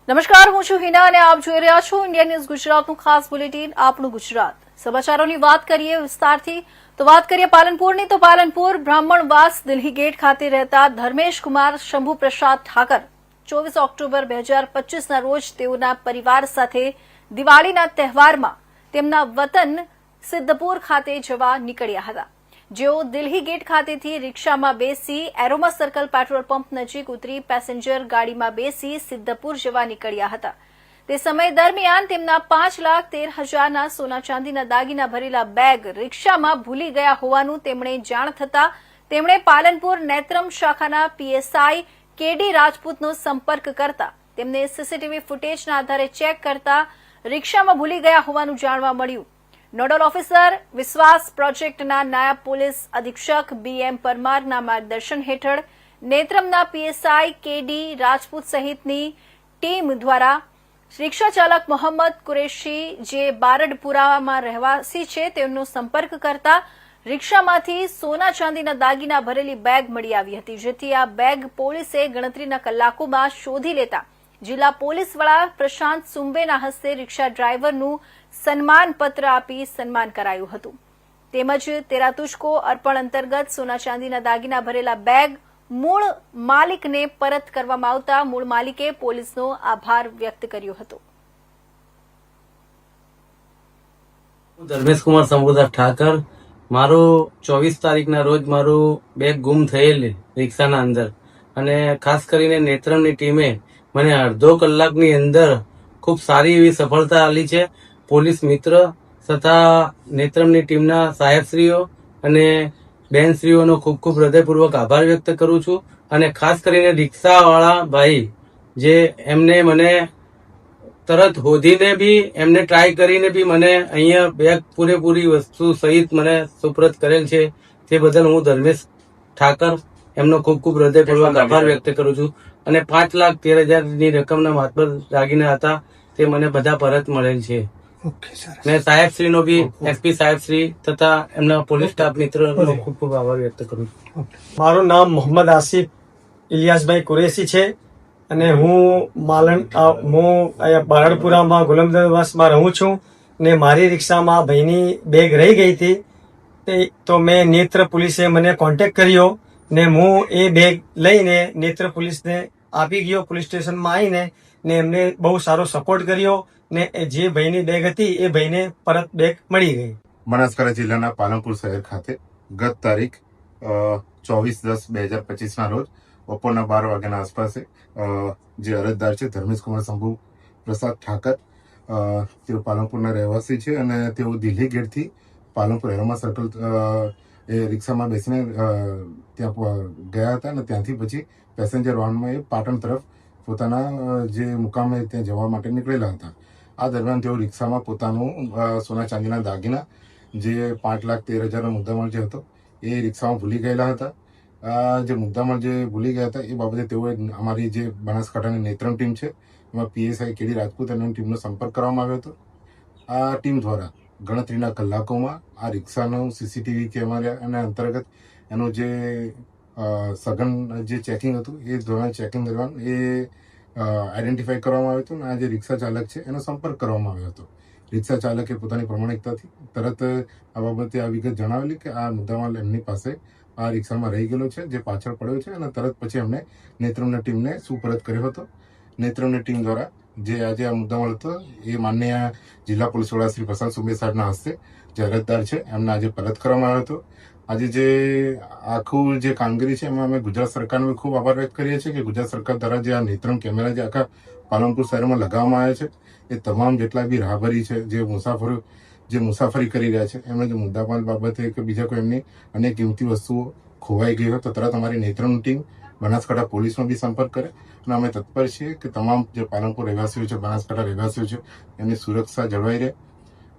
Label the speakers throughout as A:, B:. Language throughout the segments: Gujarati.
A: નમસ્કાર, હું છું હિના અને આપ જોઈ રહ્યા છો ઇન્ડિયા ન્યૂઝ ગુજરાતનું ખાસ બુલેટિન આપણું ગુજરાત. સમાચારોની વાત કરીએ વિસ્તારથી તો વાત કરીએ પાલનપુરની. તો પાલનપુર બ્રાહ્મણવાસ દિલ્હી ગેટ ખાતે રહેતા ધર્મેશ કુમાર શંભુ પ્રસાદ ઠાકર 24 ઓક્ટોબર 2025ના રોજ તેઓના પરિવાર સાથે દિવાળીના તહેવારમાં તેમના વતન સિદ્ધપુર ખાતે જવા નીકળ્યા હતા. જેઓ દિલ્હી ગેટ ખાતેથી રિક્ષામાં બેસી એરોમા સર્કલ પેટ્રોલ પંપ નજીક ઉતરી પેસેન્જર ગાડીમાં બેસી સિદ્ધપુર જવા નીકળ્યા હતા. તે સમય દરમિયાન તેમના 5,13,000ના સોના ચાંદીના દાગીના ભરેલા બેગ રિક્ષામાં ભૂલી ગયા હોવાનું તેમણે જાણ થતાં તેમણે પાલનપુર નેત્રમ શાખાના પીએસઆઈ કેડી રાજપૂતનો સંપર્ક કરતા તેમને સીસીટીવી ફૂટેજના આધારે ચેક કરતા રિક્ષામાં ભૂલી ગયા હોવાનું જાણવા મળ્યું. નોડલ ઓફિસર વિશ્વાસ પ્રોજેક્ટના નાયબ પોલીસ અધિક્ષક બીએમ પરમારના માર્ગદર્શન હેઠળ નેત્રમના પીએસઆઈ કેડી રાજપૂત સહિતની ટીમ દ્વારા રિક્ષા ચાલક મોહમ્મદ કુરેશી જે બારડપુરામાં રહેવાસી છે તેમનો સંપર્ક કરતા રિક્ષામાંથી સોના ચાંદીના દાગીના ભરેલી બેગ મળી આવી હતી. જેથી આ બેગ પોલીસે ગણતરીના કલાકોમાં શોધી લેતા જિલ્લા પોલીસ વડા પ્રશાંત સુંબેના હસ્તે રિક્ષા ડ્રાઈવરનું સન્માનપત્ર આપી સન્માન કરાયું હતું. તેમજ તેરા તુજકો અર્પણ અંતર્ગત સોના ચાંદીના દાગીના ભરેલા બેગ મૂળ માલિકને પરત કરવામાં આવતા મૂળ માલિકે પોલીસનો આભાર વ્યક્ત કર્યો હતો.
B: ધર્મેશ કુમાર શંભુદાસ ઠાકર. મારું 24 તારીખના રોજ મારું બેગ ગુમ થયેલ રિક્ષાના અંદર, અને ખાસ કરીને નેત્રમની ટીમે મને અડધો કલાકની અંદર ખૂબ સારી એવી સફળતા આપી છે. પોલીસ મિત્ર તથા નેત્રમની ટીમના સાહેબશ્રીઓ અને બહેનશ્રીઓનો ખૂબ ખૂબ હૃદયપૂર્વક આભાર વ્યક્ત કરું છું. અને ખાસ કરીને રિક્ષાવાળા ભાઈ જે એમને મને તરત શોધીને બી એમને ટ્રાય કરીને બી મને અહીંયા બેગ પૂરેપૂરી વસ્તુ સહિત મને સુપ્રત કરેલ છે. તે બદલ હું ધર્મેશ ઠાકર એમનો ખૂબ ખૂબ હૃદયપૂર્વક આભાર વ્યક્ત કરું છું. અને 5,13,000ની રકમના માતબર દાગીના હતા તે મને બધા પરત મળેલ છે. મેં સાહેબશ્રીનો બી એસપી સાહેબશ્રી તથા એમના પોલીસ સ્ટાફ મિત્રનો ખૂબ ખૂબ આભાર વ્યક્ત કરું છું.
C: મારું નામ મોહમ્મદ આસિફ ઇલિયાસભાઈ કુરેશી છે અને હું અહીંયા બારડપુરામાં ગુલામદરવાસમાં રહું છું. ને મારી રિક્ષામાં ભાઈની બેગ રહી ગઈ હતી, તો મેં નેત્ર પોલીસે મને કોન્ટેક્ટ કર્યો ને હું એ બેગ લઈને નેત્ર પોલીસને આપી ગયો. પોલીસ સ્ટેશનમાં આવીને ને એમને બહુ સારો સપોર્ટ કર્યો ને જે ભાઈની બેગ હતી એ ભાઈને પરત બેગ મળી ગઈ.
D: બનાસકાંઠા જિલ્લાના પાલનપુર શહેર ખાતે ગત તારીખ 24/10/2025ના રોજ બપોરના 12 વાગ્યાના આસપાસે જે અરજદાર છે ધર્મેશ કુમાર શંભુ પ્રસાદ ઠાકર, તેઓ પાલનપુરના રહેવાસી છે અને તેઓ દિલ્હી ગેટથી પાલનપુર એરોમા સર્કલ એ રિક્ષામાં બેસીને ત્યાં ગયા હતા અને ત્યાંથી પછી પેસેન્જર વાહનમાં એ પાટણ તરફ પોતાના જે મુકામે ત્યાં જવા માટે નીકળેલા હતા. આ દરમિયાન તેઓ રિક્ષામાં પોતાનું સોના ચાંદીના દાગીના જે 5,13,000નો મુદ્દામાલ જે હતો એ રિક્ષામાં ભૂલી ગયેલા હતા. જે મુદ્દામાલ જે ભૂલી ગયા હતા એ બાબતે તેઓએ અમારી જે બનાસકાંઠાની નેત્રમ ટીમ છે એમાં પીએસઆઈ કેડી રાજપૂત અને ટીમનો સંપર્ક કરવામાં આવ્યો હતો. આ ટીમ દ્વારા ગણતરીના કલાકોમાં આ રિક્ષાનું સીસીટીવી કેમેરા અને અંતર્ગત એનું જે સઘન જે ચેકિંગ હતું એ દરમિયાન ચેકિંગ દરમિયાન એ આઈડેન્ટિફાઈ કરવામાં આવ્યું હતું અને આ જે રિક્ષા ચાલક છે એનો સંપર્ક કરવામાં આવ્યો હતો. રિક્ષા ચાલકે પોતાની પ્રમાણિકતાથી તરત આ બાબતે આ વિગત જણાવેલી કે આ મુદ્દામાલ એમની પાસે આ રિક્ષામાં રહી ગયેલો છે, જે પાછળ પડ્યો છે, અને તરત પછી એમને નેત્રમની ટીમને સુપરત કર્યો હતો. નેત્રમની ટીમ દ્વારા જે આજે આ મુદ્દામાલ હતો એ માનનીય જિલ્લા પોલીસ વડા શ્રી પ્રશાંત સુંબે સાહેબના હસ્તે જે અરજદાર છે એમને આજે પરત કરવામાં આવ્યો હતો. આજે જે આખું જે કામગીરી છે એમાં અમે ગુજરાત સરકારનો ખૂબ આભાર વ્યક્ત કરીએ છીએ કે ગુજરાત સરકાર દ્વારા જે આ નેત્રમ કેમેરા જે આખા પાલનપુર શહેરમાં લગાવવામાં આવ્યા છે એ તમામ જેટલા બી રાહબરી છે જે મુસાફરી કરી રહ્યા છે એમને જે મુદ્દામાલ બાબતે કે બીજા કોઈ એમની અનેક કિંમતી વસ્તુઓ ખોવાઈ ગઈ હોય તો તરત અમારી નેત્રમની ટીમ બનાસકાંઠા પોલીસનો બી સંપર્ક કરે અને અમે તત્પર છીએ કે તમામ જે પાલનપુર રહેવાસીઓ છે, બનાસકાંઠા રહેવાસીઓ છે, એમની સુરક્ષા જળવાઈ રહે.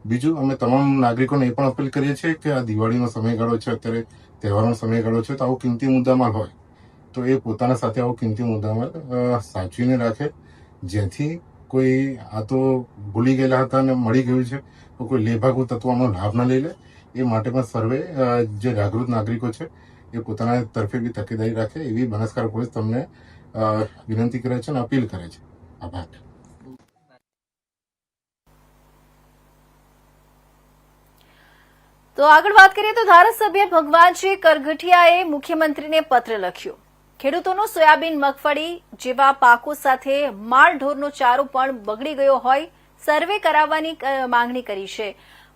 D: બીજું અમે તમામ નાગરિકોને એ પણ અપીલ કરીએ છીએ કે આ દિવાળીનો સમયગાળો છે, અત્યારે તહેવારનો સમયગાળો છે, તો આવો કિંમતી મુદ્દામાલ હોય તો એ પોતાના સાથે આવો કિંમતી મુદ્દામાલ સાચવીને રાખે, જેથી કોઈ આ તો ભૂલી ગયેલા હતા અને મળી ગયું છે તો કોઈ લેભાગુ તત્વો આનો લાભ ન લઈ લે એ માટે પણ સર્વે જે જાગૃત નાગરિકો છે એ પોતાના તરફે બી તકેદારી રાખે એવી બનાસકાંઠા પોલીસ તમને વિનંતી કરે છે અને અપીલ કરે છે. આભાર.
A: તો આગળ વાત કરીએ તો ધારાસભ્ય ભગવાનજી કરગઠિયાએ મુખ્યમંત્રીને પત્ર લખ્યો. ખેડૂતોનો સોયાબીન, મગફળી જેવા પાકો સાથે માલઢોરનો ચારો પણ બગડી ગયો હોય સર્વે કરાવવાની માંગણી કરી છે.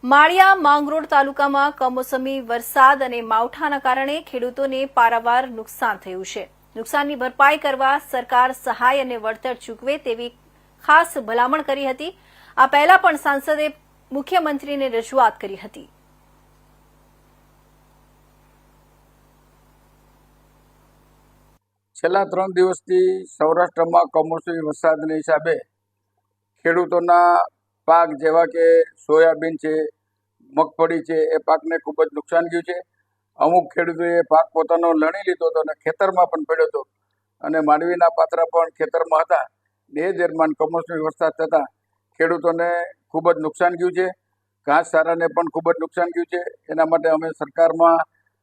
A: માળિયા માંગરોળ તાલુકામાં કમોસમી વરસાદ અને માવઠાના કારણે ખેડૂતોને પારાવાર નુકસાન થયું છે. નુકસાનની ભરપાઈ કરવા સરકાર સહાય અને વળતર ચૂકવે તેવી ખાસ ભલામણ કરી હતી. આ પહેલા પણ સાંસદે મુખ્યમંત્રીને રજૂઆત કરી હતી.
E: છેલ્લા 3 દિવસથી સૌરાષ્ટ્રમાં કમોસમી વરસાદના હિસાબે ખેડૂતોના પાક જેવા કે સોયાબીન છે, મગફળી છે, એ પાકને ખૂબ જ નુકસાન ગયું છે. અમુક ખેડૂતોએ પાક પોતાનો લણી લીધો હતો અને ખેતરમાં પણ પડ્યો હતો અને માંડવીના પાત્રા પણ ખેતરમાં હતા. એ દરમિયાન કમોસમી વરસાદ થતાં ખેડૂતોને ખૂબ જ નુકસાન ગયું છે. ઘાસચારાને પણ ખૂબ જ નુકસાન ગયું છે. એના માટે અમે સરકારમાં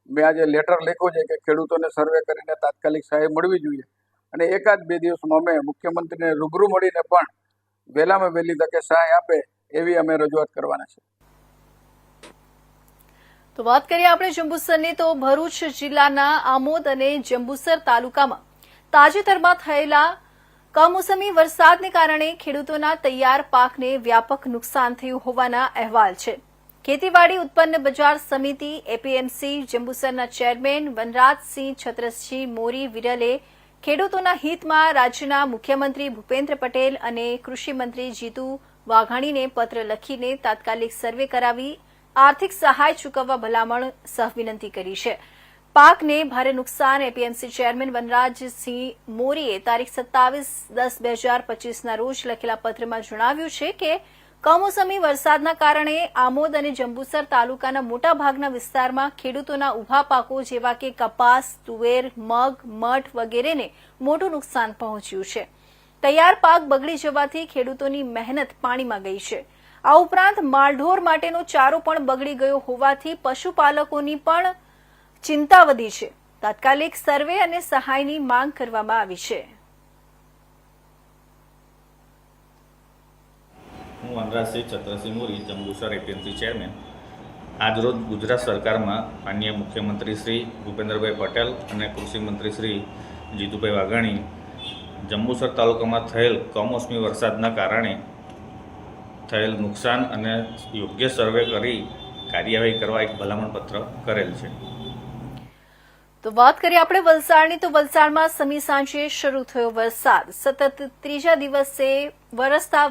E: મેં આજે લેટર લખ્યો છે કે ખેડૂતોને સર્વે કરીને તાત્કાલિક સહાય મળવી જોઈએ અને 1-2 દિવસમાં અમે મુખ્યમંત્રીને રૂબરૂ મળીને પણ વહેલામાં વહેલી તકે સહાય આપે એવી અમે રજૂઆત કરવાના છે.
A: તો વાત કરીએ આપણે જંબુસરની, તો ભરૂચ જિલ્લાના આમોદ અને જંબુસર તાલુકામાં તાજેતરમાં થયેલા કમોસમી વરસાદને કારણે ખેડૂતોના તૈયાર પાકને વ્યાપક નુકસાન થયું હોવાના અહેવાલ છે. ખેતીવાડી ઉત્પન્ન બજાર સમિતિ એપીએમસી જંબુસરના ચેરમેન વનરાજસિંહ છત્રસિંહ મોરી વિરલે ખેડૂતોના હિતમાં રાજ્યના મુખ્યમંત્રી ભૂપેન્દ્ર પટેલ અને કૃષિમંત્રી જીતુ વાઘાણીને પત્ર લખીને તાત્કાલિક સર્વે કરાવી આર્થિક સહાય ચૂકવવા ભલામણ સહવિનંતી કરી છે. પાકને ભારે નુકસાન એપીએમસી ચેરમેન વનરાજસિંહ મોરીએ તારીખ 27/10/2025ના રોજ લખેલા પત્રમાં જણાવ્યું છે કે કમોસમી વરસાદના કારણે આમોદ અને જંબુસર તાલુકાના મોટાભાગના વિસ્તારમાં ખેડૂતોના ઊભા પાકો જેવા કે કપાસ, તુવેર, મગ, મઠ વગેરેને મોટું નુકસાન પહોંચ્યું છે. તૈયાર પાક બગડી જવાથી ખેડૂતોની મહેનત પાણીમાં ગઈ છે. આ ઉપરાંત માલઢોર માટેનો ચારો પણ બગડી ગયો હોવાથી પશુપાલકોની પણ ચિંતા વધી છે. તાત્કાલિક સર્વે અને સહાયની માંગ કરવામાં આવી છે.
F: હું વનરાજસિંહ છત્રસિંહ મોરી, જંબુસર એપીએમસી ચેરમેન. આજરોજ ગુજરાત સરકારમાં માનનીય મુખ્યમંત્રી શ્રી ભૂપેન્દ્રભાઈ પટેલ અને કૃષિમંત્રી શ્રી જીતુભાઈ વાઘાણી જંબુસર તાલુકામાં થયેલ કમોસમી વરસાદના કારણે થયેલ નુકસાન અને યોગ્ય સર્વે કરી કાર્યવાહી કરવા એક ભલામણ પત્ર કરેલ છે.
A: તો વાત કરીએ આપણે વલસાડની, તો વલસાડમાં સમી સાંજે શરૂ થયો વરસાદ. સતત 3જા દિવસે વરસતા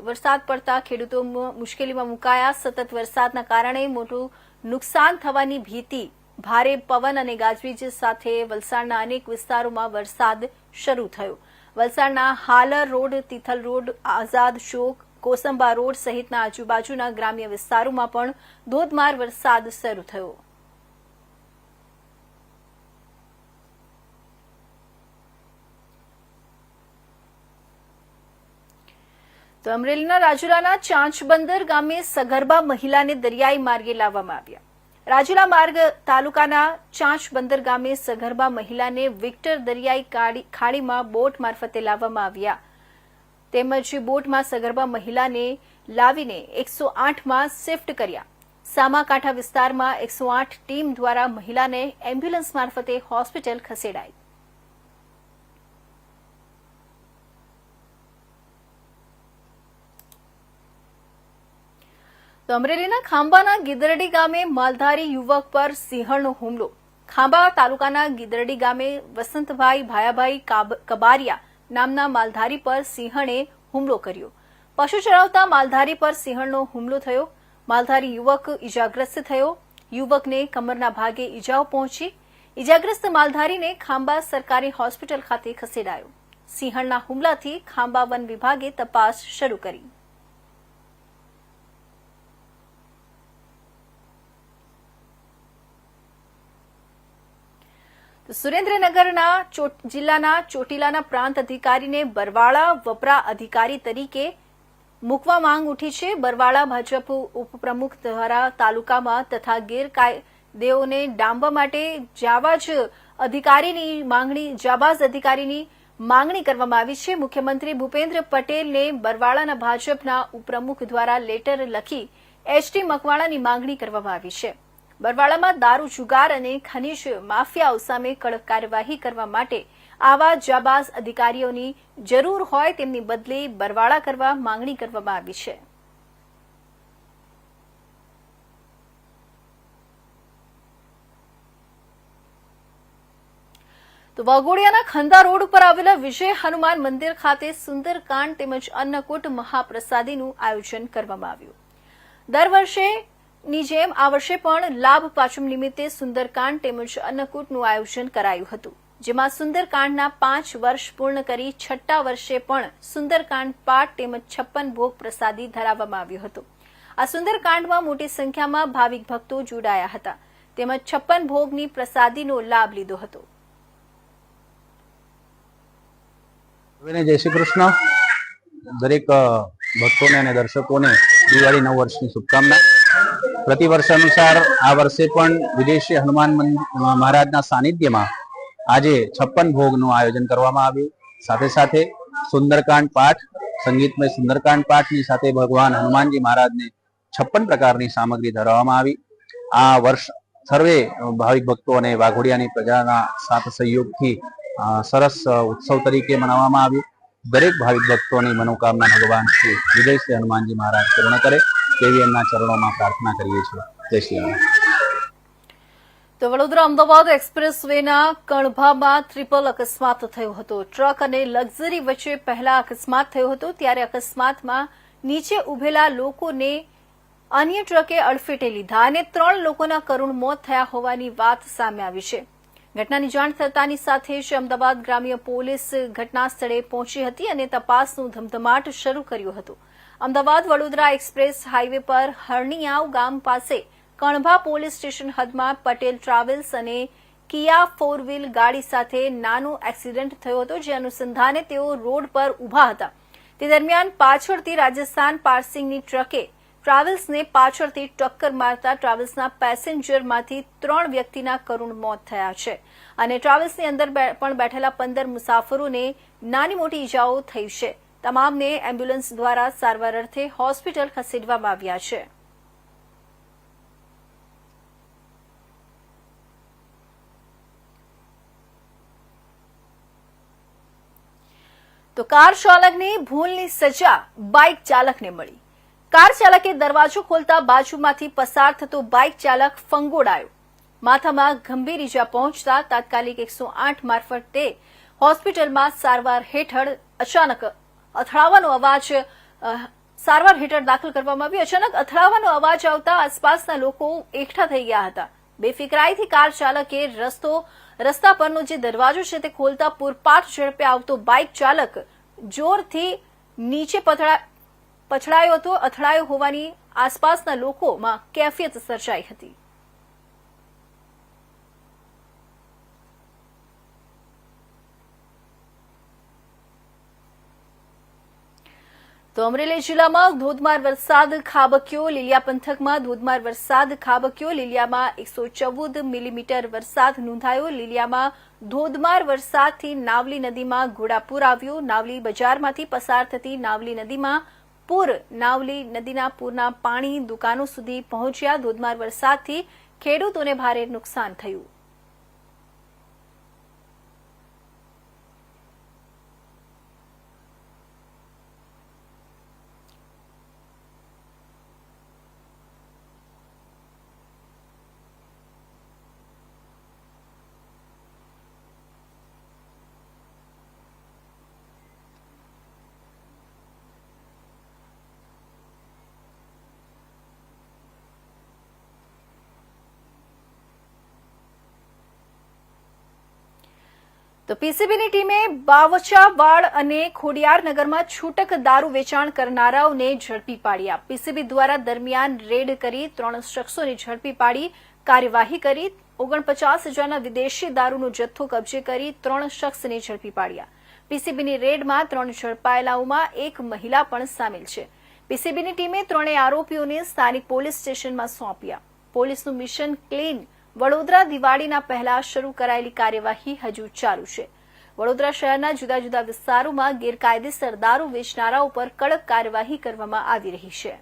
A: વરસાદ પડતા ખેડૂતો મુશ્કેલીમાં મુકાયા. સતત વરસાદના કારણે મોટું નુકસાન થવાની ભીતિ. ભારે પવન અને ગાજવીજ સાથે વલસાડના અનેક વિસ્તારોમાં વરસાદ શરૂ થયો. વલસાડના હાલર રોડ, તિથલ રોડ, આઝાદ ચોક, કોસંબા રોડ સહિતના આજુબાજુના ગ્રામ્ય વિસ્તારોમાં પણ ધોધમાર વરસાદ શરૂ થયો. તો અમરેલીના રાજુલાના ચાંચબંદર ગામે સગર્ભા મહિલાને દરિયાઈ માર્ગે લાવવામાં આવ્યા. રાજુલા માર્ગ તાલુકાના ચાંચબંદર ગામે સગર્ભા મહિલાને વિક્ટર દરિયાઈ ખાડીમાં બોટ મારફતે લાવવામાં આવ્યા. તેમજ બોટમાં સગર્ભા મહિલાને લાવીને 108માં શિફ્ટ કર્યા. સામાકાંઠા વિસ્તારમાં 108 ટીમ દ્વારા મહિલાને એમ્બ્યુલન્સ મારફતે હોસ્પિટલ ખસેડાઈ. તો અમરેલીના ખાંભાના ગીદરડી ગામે માલધારી યુવક પર સિંહણનો હુમલો. ખાંભા તાલુકાના ગીદરડી ગામે વસંતભાઈ ભાયાભાઈ કબારિયા નામના માલધારી પર સિંહણે હુમલો કર્યો. પશુ ચરાવતા માલધારી પર સિંહણનો હુમલો થયો. માલધારી યુવક ઇજાગ્રસ્ત થયો. યુવકને કમરના ભાગે ઇજાઓ પહોંચી. ઇજાગ્રસ્ત માલધારીને ખાંભા સરકારી હોસ્પિટલ ખાતે ખસેડાયો. સિંહણના હુમલાથી ખાંભા વન વિભાગે તપાસ શરૂ કરી. સુરેન્દ્રનગરના જિલ્લાના ચોટીલાના પ્રાંત અધિકારીને બરવાળા વપરા અધિકારી તરીકે મૂકવા માંગ ઉઠી છે. બરવાળા ભાજપ ઉપપ્રમુખ દ્વારા તાલુકામાં તથા ગેરકાયદેઓને ડામવા માટે જાબાઝ અધિકારીની માંગણી કરવામાં આવી છે. મુખ્યમંત્રી ભૂપેન્દ્ર પટેલને બરવાળાના ભાજપના ઉપપ્રમુખ દ્વારા લેટર લખી એસટી મકવાણાની માંગણી કરવામાં આવી છે. બરવાળામાં દારૂ જુગાર અને ખનીજ માફિયાઓ સામે કડક કાર્યવાહી કરવા માટે આવા જાબાઝ અધિકારીઓની જરૂર હોય તેમની બદલે બરવાળા કરવા માંગણી કરવામાં આવી છે. તો વાઘોડિયાના ખંદા રોડ ઉપર આવેલા વિજય હનુમાન મંદિર ખાતે સુંદરકાંડ તેમજ અન્નકૂટ મહાપ્રસાદીનું આયોજન કરવામાં આવ્યું. દર વર્ષેની જેમ આ વર્ષે પણ લાભ પાંચમ નિમિત્તે સુંદરકાંડ તેમજ અન્નકૂટનું આયોજન કરાયું હતું, જેમાં સુંદરકાંડના 5 વર્ષ પૂર્ણ કરી 6ઠ્ઠા વર્ષે પણ સુંદરકાંડ પાઠ તેમજ 56 ભોગ પ્રસાદી ધરાવવામાં આવ્યો હતો. આ સુંદરકાંડમાં મોટી સંખ્યામાં ભાવિક ભક્તો જોડાયા હતા તેમજ 56 ભોગની પ્રસાદીનો લાભ લીધો હતો.
G: જય શ્રી કૃષ્ણ. દરેક ભક્તોને અને દર્શકોને દિવાળી નવ વર્ષની શુભકામના. પ્રતિવર્ષ અનુસાર આ વર્ષે પણ વિજય હનુમાન મહારાજના સાનિધ્યમાં આજે 56 ભોગનું આયોજન કરવામાં આવ્યું. સાથે સાથે સુંદરકાંડ પાઠ, સંગીતમય સુંદરકાંડ પાઠની સાથે ભગવાન હનુમાનજી મહારાજને 56 પ્રકારની સામગ્રી ધરાવવામાં આવી. આ વર્ષ સર્વે ભાવિક ભક્તો અને વાઘોડિયાની પ્રજાના સાથ સહયોગથી સરસ ઉત્સવ તરીકે મનાવવામાં આવ્યું. દરેક ભાવિક ભક્તોની મનોકામના ભગવાન શ્રી વિજય શ્રી હનુમાનજી મહારાજ પૂર્ણ કરે તેવી એમના ચરણોમાં પ્રાર્થના કરીએ છીએ. જય શ્રી રામ.
A: તો વડોદરા અમદાવાદ એક્સપ્રેસ વેના કણભામાં ટ્રિપલ અકસ્માત થયો હતો. ટ્રક અને લક્ઝરી વચ્ચે પહેલા અકસ્માત થયો હતો, ત્યારે અકસ્માતમાં નીચે ઉભેલા લોકોને અન્ય ટ્રકે અડફેટે લીધા અને 3 લોકોના કરુણ મોત થયા હોવાની વાત સામે આવી છે. ઘટનાની જાણ થતાની સાથે જ અમદાવાદ ગ્રામ્ય પોલીસ ઘટના સ્થળે પહોંચી હતી અને તપાસનું ધમધમાટ શરૂ કર્યું હતું. અમદાવાદ વડોદરા એક્સપ્રેસ હાઈવે પર હરણિયાવ ગામ પાસે કણભા પોલીસ સ્ટેશન હદમાં પટેલ ટ્રાવેલ્સ અને કિયા 4 વ્હીલ ગાડી સાથે નાનો એક્સિડન્ટ થયો હતો, જે અનુસંધાને તેઓ રોડ પર ઉભા હતા. તે દરમિયાન પાછળથી રાજસ્થાન પાર્સિંગની ટ્રકે ટ્રાવેલ્સને પાછળથી ટક્કર મારતા ટ્રાવેલ્સના પેસેન્જરમાંથી 3 વ્યક્તિના કરુણ મોત થયા છે અને ટ્રાવેલ્સની અંદર પણ બેઠેલા 15 મુસાફરોને નાની મોટી ઈજાઓ થઈ છે. તમામને એમ્બ્યુલન્સ દ્વારા સારવાર અર્થે હોસ્પિટલ ખસેડવામાં આવ્યા છે. તો કાર ચાલકની ભૂલની સજા બાઇક ચાલકને મળી. કાર ચાલકે દરવાજો ખોલતા બાજુમાંથી પસાર થતો બાઇક ચાલક ફંગોળાયો. માથામાં ગંભીર ઈજા પહોંચતા તાત્કાલિક 108 મારફતે હોસ્પિટલમાં સારવાર હેઠળ અથડાવાનો અવાજ સારવાર હેઠળ દાખલ કરવામાં આવ્યો. અચાનક અથડાવાનો અવાજ આવતા આસપાસના લોકો એકઠા થઈ ગયા હતા. બેફિકરાઈથી કાર ચાલકે રસ્તા પરનો જે દરવાજો છે તે ખોલતા પૂરપાટ ઝડપે આવતો બાઇક ચાલક જોરથી નીચે પછડાયો હતો. અથડાયો હોવાની આસપાસના લોકોમાં કેફિયત સર્જાઈ હતી. તો અમરેલી જિલ્લામાં ધોધમાર વરસાદ ખાબક્યો. લીલિયા પંથકમાં ધોધમાર વરસાદ ખાબક્યો. લીલિયામાં 114 મિલીમીટર વરસાદ નોંધાયો. લીલિયામાં ધોધમાર વરસાદથી નાવલી નદીમાં ઘોડાપૂર આવ્યું. નાવલી બજારમાંથી પસાર થતી નાવલી નદીમાં પૂર. નાવલી નદીના પૂરના પાણી દુકાનો સુધી પહોંચ્યા. ધોધમાર વરસાદથી ખેડૂતોને ભારે નુકસાન થયું. તો પીસીબીની ટીમે બાવચાવાડ અને ખોડિયારનગરમાં છૂટક દારૂ વેચાણ કરનારાઓને ઝડપી પાડ્યા. પીસીબી દ્વારા દરમિયાન રેડ કરી 3 શખ્સોને ઝડપી પાડી કાર્યવાહી કરી. 49,000ના વિદેશી દારૂનો જથ્થો કબજે કરી 3 શખ્સને ઝડપી પાડ્યા. પીસીબીની રેડમાં 3 ઝડપાયેલાઓમાં 1 મહિલા પણ સામેલ છે. પીસીબીની ટીમે 3 આરોપીઓને સ્થાનિક પોલીસ સ્ટેશનમાં સોંપ્યા. પોલીસનું મિશન ક્લીન વડોદરા દિવાળીના પહેલા શરૂ કરાયેલી કાર્યવાહી હજુ ચાલુ છે. વડોદરા શહેરના જુદા જુદા વિસ્તારોમાં ગેરકાયદેસર દારૂ વેચનારાઓ પર કડક કાર્યવાહી કરવામાં આવી રહી છે.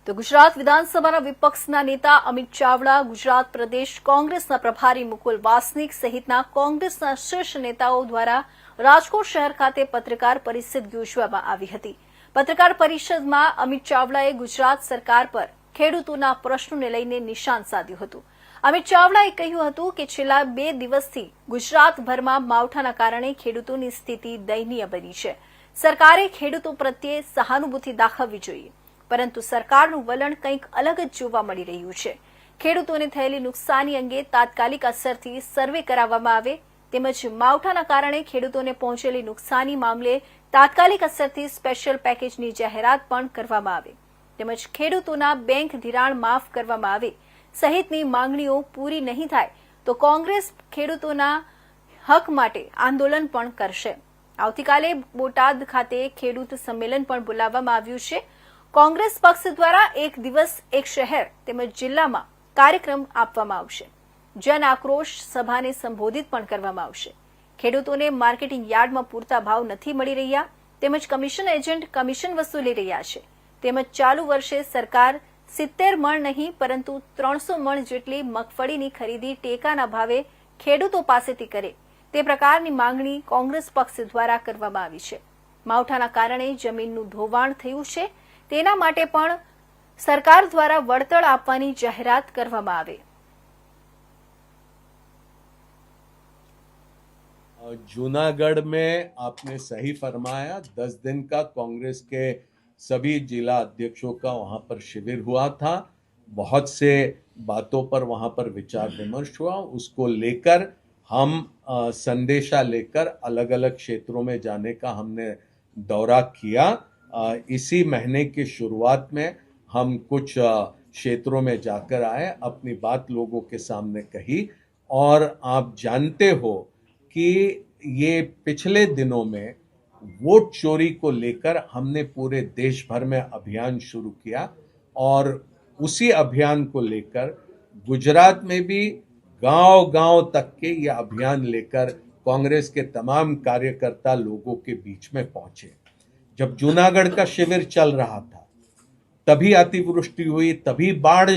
A: તો ગુજરાત વિધાનસભાના વિપક્ષના નેતા અમિત ચાવડા, ગુજરાત પ્રદેશ કોંગ્રેસના પ્રભારી મુકુલ વાસનિક સહિતના કોંગ્રેસના શીર્ષ નેતાઓ દ્વારા રાજકોટ શહેર ખાતે પત્રકાર પરિષદ યોજવામાં આવી હતી. પત્રકાર પરિષદમાં અમિત ચાવડાએ ગુજરાત સરકાર પર ખેડૂતોના પ્રશ્નોને લઈને નિશાન સાધ્યું હતું. અમિત ચાવડાએ કહ્યું હતું કે છેલ્લા 2 દિવસથી ગુજરાતભરમાં માવઠાના કારણે ખેડૂતોની સ્થિતિ દયનીય બની છે. સરકારે ખેડૂતો પ્રત્યે સહાનુભૂતિ દાખવવી જોઈએ, પરંતુ સરકારનું વલણ કંઈક અલગ જ જોવા મળી રહ્યું છે. ખેડૂતોને થયેલી નુકસાની અંગે તાત્કાલિક અસરથી સર્વે કરાવવામાં આવે તેમજ માવઠાના કારણે ખેડૂતોને પહોંચેલી નુકસાની મામલે તાત્કાલિક અસરથી સ્પેશિયલ પેકેજની જાહેરાત પણ કરવામાં આવે તેમજ ખેડૂતોના બેંક ધિરાણ માફ કરવામાં આવે સહિતની માંગણીઓ પૂરી નહીં થાય તો કોંગ્રેસ ખેડૂતોના હક માટે આંદોલન પણ કરશે. આવતીકાલે બોટાદ ખાતે ખેડૂત સંમેલન પણ બોલાવવામાં આવ્યું છે. કોંગ્રેસ પક્ષ દ્વારા 1 દિવસ 1 શહેર તેમજ જિલ્લામાં કાર્યક્રમ આપવામાં આવશે. જન આક્રોશ સભાને સંબોધિત પણ કરવામાં આવશે. ખેડૂતોને માર્કેટિંગ યાર્ડમાં પૂરતા ભાવ નથી મળી રહ્યા તેમજ કમિશન એજન્ટ કમિશન વસૂલી રહ્યા છે તેમજ ચાલુ વર્ષે સરકાર 70 મણ નહીં પરંતુ 300 મણ જેટલી મગફળીની ખરીદી ટેકાના ભાવે ખેડૂતો પાસેથી કરે તે પ્રકારની માંગણી કોંગ્રેસ પક્ષ દ્વારા કરવામાં આવી છે. માવઠાના કારણે જમીનનું ધોવાણ થયું છે, તેના માટે પણ સરકાર દ્વારા વળતર આપવાની જાહેરાત કરવામાં આવે.
H: जूनागढ़ में आपने सही फरमाया, 10 दिन का कांग्रेस के सभी जिला अध्यक्षों का वहाँ पर शिविर हुआ था. बहुत से बातों पर वहाँ पर विचार विमर्श हुआ. उसको लेकर हम संदेशा लेकर अलग अलग क्षेत्रों में जाने का हमने दौरा किया. इसी महीने की शुरुआत में हम कुछ क्षेत्रों में जाकर आए, अपनी बात लोगों के सामने कही. और आप जानते हो कि ये पिछले दिनों में वोट चोरी को लेकर हमने पूरे देश भर में अभियान शुरू किया और उसी अभियान को लेकर गुजरात में भी गांव-गांव तक के ये अभियान लेकर कांग्रेस के तमाम कार्यकर्ता लोगों के बीच में पहुंचे. जब जूनागढ़ का शिविर चल रहा था तभी अतिवृष्टि हुई, तभी बाढ़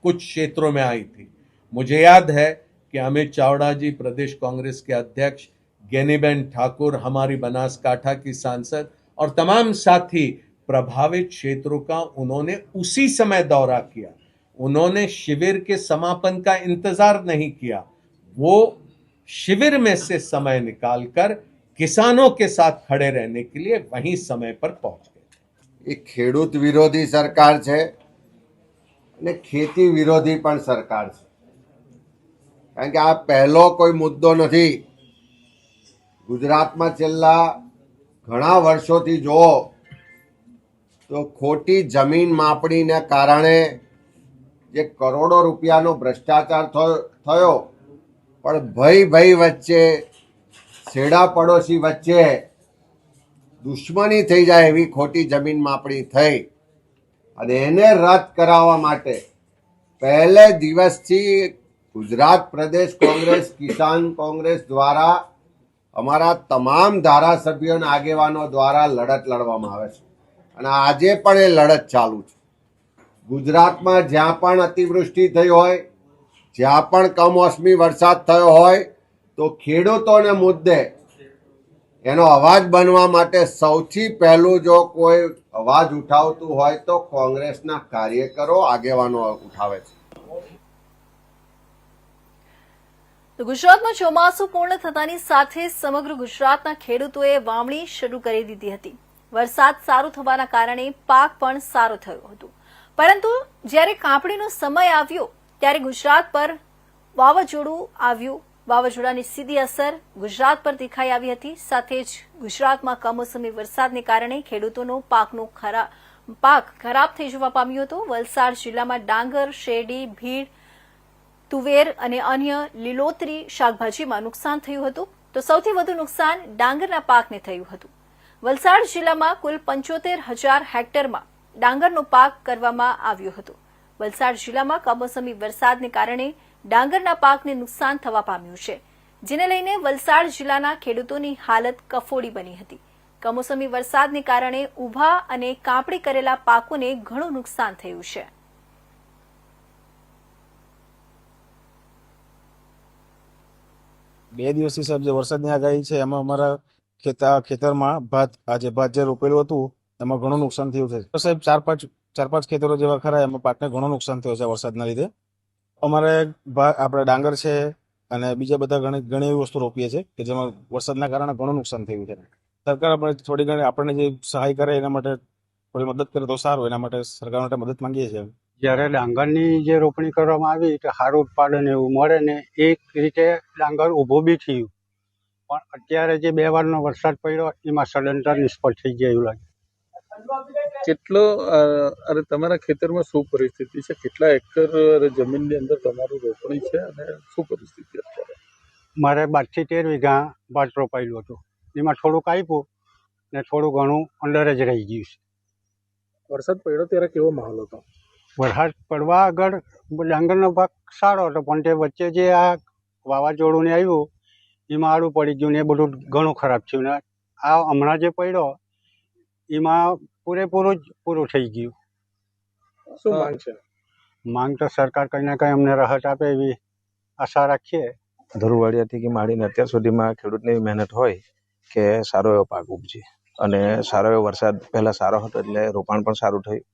H: कुछ क्षेत्रों में आई थी. मुझे याद है कि अमित चावड़ा जी प्रदेश कांग्रेस के अध्यक्ष, ज्ञानीबेन ठाकुर हमारी बनासकाठा की सांसद और तमाम साथी प्रभावित क्षेत्रों का उन्होंने उसी समय दौरा किया. उन्होंने शिविर के समापन का इंतजार नहीं किया, वो शिविर में से समय निकालकर किसानों के साथ खड़े रहने के लिए वहीं समय पर पहुंच गए.
I: એ ખેડૂત વિરોધી સરકાર છે અને ખેતી વિરોધી પણ સરકાર છે. કારણ કે આ પહેલો કોઈ મુદ્દો નથી. ગુજરાતમાં છેલ્લા ઘણા વર્ષોથી જુઓ તો ખોટી જમીન માપણીને કારણે જે કરોડો રૂપિયાનો ભ્રષ્ટાચાર થયો, પણ ભય વચ્ચે, છેડા પડોશી વચ્ચે દુશ્મની થઈ જાય એવી ખોટી જમીન માપણી થઈ અને એને રદ કરાવવા માટે પહેલે દિવસથી ગુજરાત પ્રદેશ કોંગ્રેસ, કિસાન કોંગ્રેસ દ્વારા અમારા તમામ ધારાસભ્યો અને આગેવાનો દ્વારા લડત લડવામાં આવે છે અને આજે પણ એ લડત ચાલુ છે. ગુજરાતમાં જ્યાં પણ અતિવૃષ્ટિ થઈ હોય, જ્યાં પણ કમોસમી વરસાદ થયો હોય તો ખેડૂતોને મુદ્દે એનો અવાજ બનવા માટે સૌથી પહેલું જો કોઈ અવાજ ઉઠાવતું હોય તો કોંગ્રેસના કાર્યકરો, આગેવાનો ઉઠાવે છે.
A: તો ગુજરાતમાં ચોમાસું પૂર્ણ થતાની સાથે સમગ્ર ગુજરાતના ખેડૂતોએ વાવણી શરૂ કરી દીધી હતી. વરસાદ સારો થવાના કારણે પાક પણ સારો થયો હતો, પરંતુ જ્યારે કાપણીનો સમય આવ્યો ત્યારે ગુજરાત પર વાવાઝોડું આવ્યું. વાવાઝોડાની સીધી અસર ગુજરાત પર દેખાઈ આવી હતી. સાથે જ ગુજરાતમાં કમોસમી વરસાદને કારણે ખેડૂતોનો પાક ખરાબ થઈ જવા પામ્યો હતો. વલસાડ જિલ્લામાં ડાંગર, શેરડી, ભીડ, તુવેર અને અન્ય લીલોતરી શાકભાજીમાં નુકસાન થયું હતું. તો સૌથી વધુ નુકસાન ડાંગરના પાકને થયું હતું. વલસાડ જિલ્લામાં કુલ 75,000 હેક્ટરમાં ડાંગરનો પાક કરવામાં આવ્યો હતો. વલસાડ જિલ્લામાં કમોસમી વરસાદને કારણે ડાંગરના પાકને નુકસાન થવા પામ્યું છે, જેને લઈને વલસાડ જિલ્લાના ખેડૂતોની હાલત કફોડી બની હતી. કમોસમી વરસાદને કારણે ઊભા અને કાપણી કરેલા પાકોને ઘણું નુકસાન થયું છે.
J: બે દિવસથી સાહેબ જે વરસાદની આગાહી છે એમાં અમારા ખેતરમાં ભાત જે રોપેલું હતું એમાં ઘણું નુકસાન થયું છે. સાહેબ ચાર પાંચ ખેતરો જેવા ખરા એમાં પાકને ઘણું નુકસાન થયું છે વરસાદના લીધે. અમારે આપણે ડાંગર છે અને બીજા બધા ઘણી એવી વસ્તુ રોપીએ છીએ કે જેમાં વરસાદના કારણે ઘણું નુકસાન થયું છે. સરકાર આપણે થોડી ઘણી આપણને જે સહાય કરે એના માટે થોડી મદદ કરે તો સારું, એના માટે સરકાર માટે મદદ માંગીએ છીએ.
K: જ્યારે ડાંગરની જે રોપણી કરવામાં આવી તો સારું ઉત્પાદન એવું મળે ને એક રીતે ડાંગર ઊભો બી થયું, પણ અત્યારે જે 2 વારનો વરસાદ પડ્યો એમાં સદંતર નિષ્ફળ થઈ ગયા એવું લાગે.
L: કેટલો તમારા ખેતરમાં શું પરિસ્થિતિ છે? કેટલા એકર જમીનની અંદર તમારું રોપણી છે અને શું પરિસ્થિતિ અત્યારે?
K: મારે 12 થી 13 વીઘા ભાત રોપાયેલું હતું, એમાં થોડુંક આપ્યું ને થોડું ઘણું અંદર જ રહી ગયું છે.
L: વરસાદ પડ્યો ત્યારે કેવો માહોલ હતો?
K: વરસાદ પડવા આગળ ડાંગરનો ભાગ સારો હતો, પણ તે વચ્ચે જે આ વાવાઝોડું ને આવ્યું એમાં આડું પડી ગયું ને એ બધું ઘણું ખરાબ થયું ને આ હમણાં જે પડ્યો એમાં પૂરું થઈ ગયું.
L: શું માંગ છે?
K: માંગ તો સરકાર કંઈ ને કંઈ અમને રાહત આપે એવી આશા રાખીએ.
M: ધરુવાડિયાથી કે માંડીને અત્યાર સુધીમાં ખેડૂતની એવી મહેનત હોય કે સારો એવો પાક ઉપજે, અને સારો એવો વરસાદ પહેલાં સારો હતો એટલે રોપાણ પણ સારું થયું,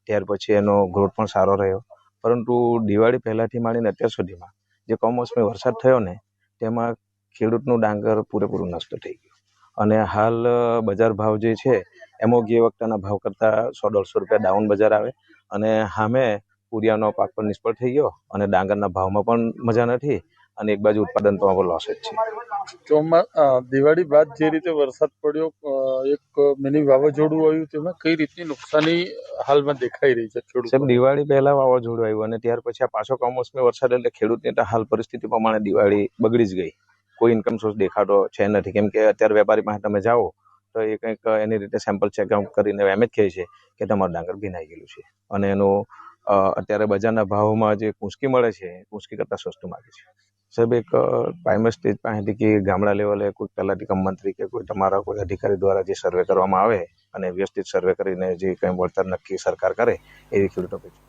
M: ત્યાર પછી એનો ગ્રોથ પણ સારો રહ્યો. પરંતુ દિવાળી પહેલાંથી માંડીને અત્યાર સુધીમાં જે કમોસમી વરસાદ થયો ને તેમાં ખેડૂતનું ડાંગર પૂરેપૂરું નષ્ટ થઈ ગયું. અને હાલ બજાર ભાવ જે છે એમાં જે વખતના ભાવ કરતાં 100-150 રૂપિયા ડાઉન બજાર આવે, અને સામે પૂરિયાનો પાક પણ નિષ્ફળ થઈ ગયો અને ડાંગરના ભાવમાં પણ મજા નથી, અને એક બાજુ ઉત્પાદન તો હવે લોસ જ છે.
L: દિવાળી બાદ જે રીતે વરસાદ પડ્યો, એક મિની વાવાઝોડું આવ્યું, તેમાં કઈ રીતની નુકસાની હાલમાં દેખાઈ રહી છે ખેડૂત?
M: સાહેબ, દિવાળી પહેલા વાવાઝોડું આવ્યું અને ત્યાર પછી આ પાછો કમોસમી વરસાદ એટલે ખેડૂતની તો હાલ પરિસ્થિતિ પ્રમાણે દિવાળી બગડી જ ગઈ. કોઈ ઇન્કમ સોર્સ દેખાતો છે નથી, કેમ કે અત્યારે વેપારી પાસે તમે જાઓ તો એ કંઈક એની રીતે સેમ્પલ ચેકઆઉટ કરીને એમ જ કહે છે કે તમારું ડાંગર ભીનાઈ ગયેલું છે, અને એનું અત્યારે બજારના ભાવમાં જે કુંચકી મળે છે કુંચકી કરતાં સસ્તું માગે છે. સાહેબ, એક પ્રાઇમરી સ્ટેજ પાસેથી કે ગામડા લેવલે કોઈ તલાટી કમ મંત્રી કે કોઈ તમારા કોઈ અધિકારી દ્વારા જે સર્વે કરવામાં આવે અને વ્યવસ્થિત સર્વે કરીને જે કંઈ વળતર નક્કી સરકાર કરે એવી ખેડૂતો અપેક્ષા.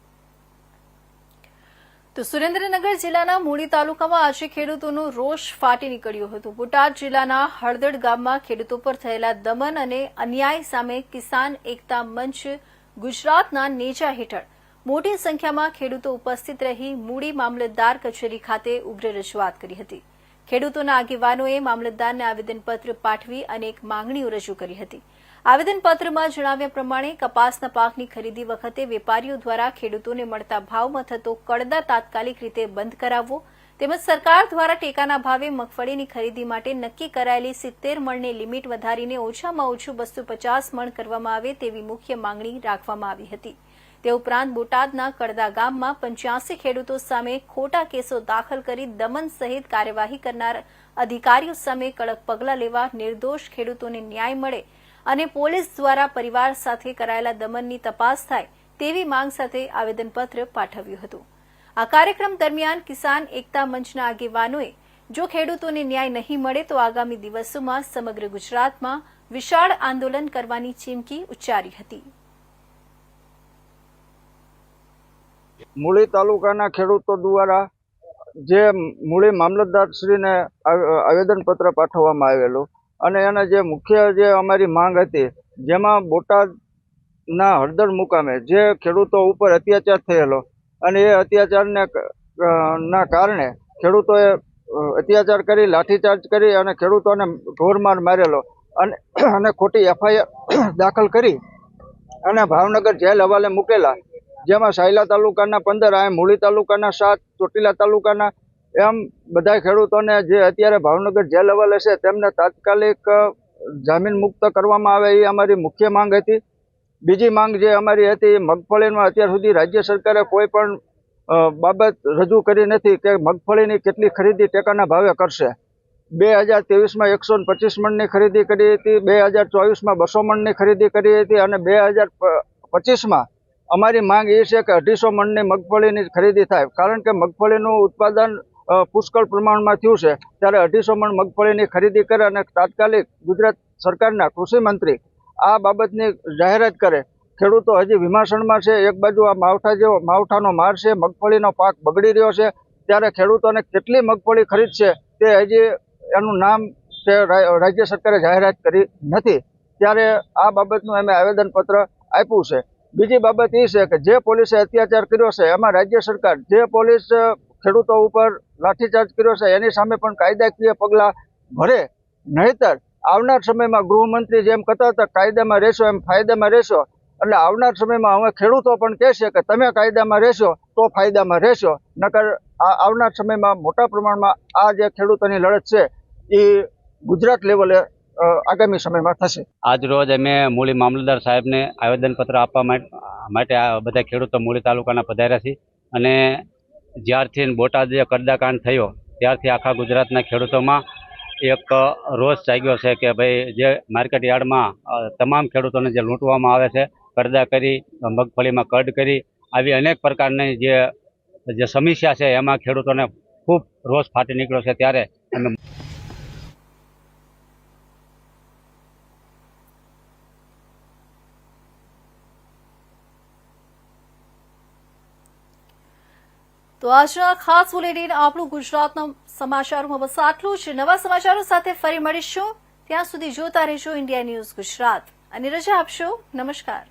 A: તો સુરેન્દ્રનગર જિલ્લાના મૂળી તાલુકામાં આજે ખેડૂતોનો રોષ ફાટી નીકળ્યો હતો. બોટાદ જિલ્લાના હળદડ ગામમાં ખેડૂતો પર થયેલા દમન અને અન્યાય સામે કિસાન એકતા મંચ ગુજરાતના નેજા હેઠળ મોટી સંખ્યામાં ખેડૂતો ઉપસ્થિત રહી મૂળી મામલતદાર કચેરી ખાતે ઉગ્ર રજૂઆત કરી હતી. ખેડૂતોના આગેવાનોએ મામલતદારને આવેદનપત્ર પાઠવી અનેક માંગણીઓ રજૂ કરી હતી. આવેદનપત્રમાં જણાવ્યા પ્રમાણે કપાસના પાકની ખરીદી વખતે વેપારીઓ દ્વારા ખેડૂતોને મળતા ભાવમાં થતો કડદા તાત્કાલિક રીતે બંધ કરાવવો, તેમજ સરકાર દ્વારા ટેકાના ભાવે મગફળીની ખરીદી માટે નક્કી કરાયેલી 70 મણની લિમિટ વધારીને ઓછામાં ઓછું 250 મણ કરવામાં આવે તેવી મુખ્ય માંગણી રાખવામાં આવી હતી. તે ઉપરાંત બોટાદના કડદા ગામમાં 85 ખેડૂતો સામે ખોટા કેસો દાખલ કરી દમન સહિત કાર્યવાહી કરનાર અધિકારીઓ સામે કડક પગલાં લેવા, નિર્દોષ ખેડૂતોને ન્યાય મળે અને પોલીસ દ્વારા પરિવાર સાથે કરાયેલા દમનની તપાસ થાય તેવી માંગ સાથે આવેદનપત્ર પાઠવ્યું હતું. આ કાર્યક્રમ દરમિયાન કિસાન એકતા મંચના આગેવાનોએ જો ખેડૂતોને ન્યાય નહીં મળે તો આગામી દિવસોમાં સમગ્ર ગુજરાતમાં વિશાળ આંદોલન કરવાની ચીમકી ઉચ્ચારી હતી.
N: મૂળી તાલુકાના ખેડૂતો દ્વારા જે મૂળી મામલતદારશ્રીને આવેદનપત્ર પાઠવવામાં આવેલું અને એના જે મુખ્ય જે અમારી માંગ હતી, જેમાં બોટાદના હળદળ મુકામે જે ખેડૂતો ઉપર અત્યાચાર થયેલો અને એ અત્યાચારને ના કારણે ખેડૂતોએ અત્યાચાર કરી, લાઠીચાર્જ કરી અને ખેડૂતોને ઢોરમાર મારેલો અને ખોટી FIR દાખલ કરી અને ભાવનગર જેલ હવાલે મૂકેલા, જેમાં સાયલા તાલુકાના 15, આ મૂળી તાલુકાના 7, ચોટીલા તાલુકાના એમ બધા ખેડૂતોને જે અત્યારે ભાવનગર જેલ હવાલે છે તેમને તાત્કાલિક જામીન મુક્ત કરવામાં આવે એ અમારી મુખ્ય માંગ હતી. બીજી માંગ જે અમારી હતી, મગફળીમાં અત્યાર સુધી રાજ્ય સરકારે કોઈ પણ બાબત રજૂ કરી નથી કે મગફળીની કેટલી ખરીદી ટેકાના ભાવે કરશે. 2023માં 125 મણની ખરીદી કરી હતી, 2024માં 200 મણની ખરીદી કરી હતી અને 2025માં અમારી માંગ એ છે કે 250 મણની મગફળીની ખરીદી થાય, કારણ કે મગફળીનું ઉત્પાદન પુષ્કળ પ્રમાણમાં થયું છે, ત્યારે 250 મણ મગફળીની ખરીદી કરે અને તાત્કાલિક ગુજરાત સરકારના કૃષિ મંત્રી આ બાબતની જાહેરાત કરે. ખેડૂતો હજી વિમાસણમાં છે. એક બાજુ આ માવઠાનો માર છે, મગફળીનો પાક બગડી રહ્યો છે, ત્યારે ખેડૂતોને કેટલી મગફળી ખરીદશે તે હજી એનું નામ તે રાજ્ય સરકારે જાહેરાત કરી નથી. ત્યારે આ બાબતનું અમે આવેદનપત્ર આપ્યું છે. બીજી બાબત એ છે કે જે પોલીસે અત્યાચાર કર્યો છે એમાં રાજ્ય સરકાર જે પોલીસ ખેડૂતો ઉપર લાઠીચાર્જ કર્યો છે એની સામે પણ કાયદાકીય પગલાં ભરે, નહીતર આવનાર સમયમાં ગૃહમંત્રી જેમ કહેતા હતા કાયદામાં રહેશો એમ ફાયદામાં રહેશો, એટલે આવનાર સમયમાં હવે ખેડૂતો પણ કહેશે કે તમે કાયદામાં રહેશો તો ફાયદામાં રહેશો, નકર આવનાર સમયમાં મોટા પ્રમાણમાં આ જે ખેડૂતોની લડત છે એ ગુજરાત લેવલે આગામી સમયમાં થશે.
O: આજ રોજ અમે મૂળી મામલતદાર સાહેબને આવેદનપત્ર આપવા માટે આ બધા ખેડૂતો મૂળી તાલુકાના પધાર્યા છે. અને જ્યારથી બોટાદ જે કડદાકાંડ થયો ત્યારથી આખા ગુજરાતના ખેડૂતોમાં એક રોષ જાગ્યો છે કે ભાઈ જે માર્કેટ યાર્ડમાં તમામ ખેડૂતોને જે લૂંટવામાં આવે છે, કડદા કરી, મગફળીમાં કડ કરી, આવી અનેક પ્રકારની જે સમસ્યા છે એમાં ખેડૂતોને ખૂબ રોષ ફાટી નીકળ્યો છે. ત્યારે અમે
A: તો આજના ખાસ બુલેટિન આપણું ગુજરાતના સમાચારોમાં બસ આટલું જ. નવા સમાચારો સાથે ફરી મળીશું. ત્યાં સુધી જોતા રહેજો ઇન્ડિયા ન્યૂઝ ગુજરાત અને રજા આપશો. નમસ્કાર.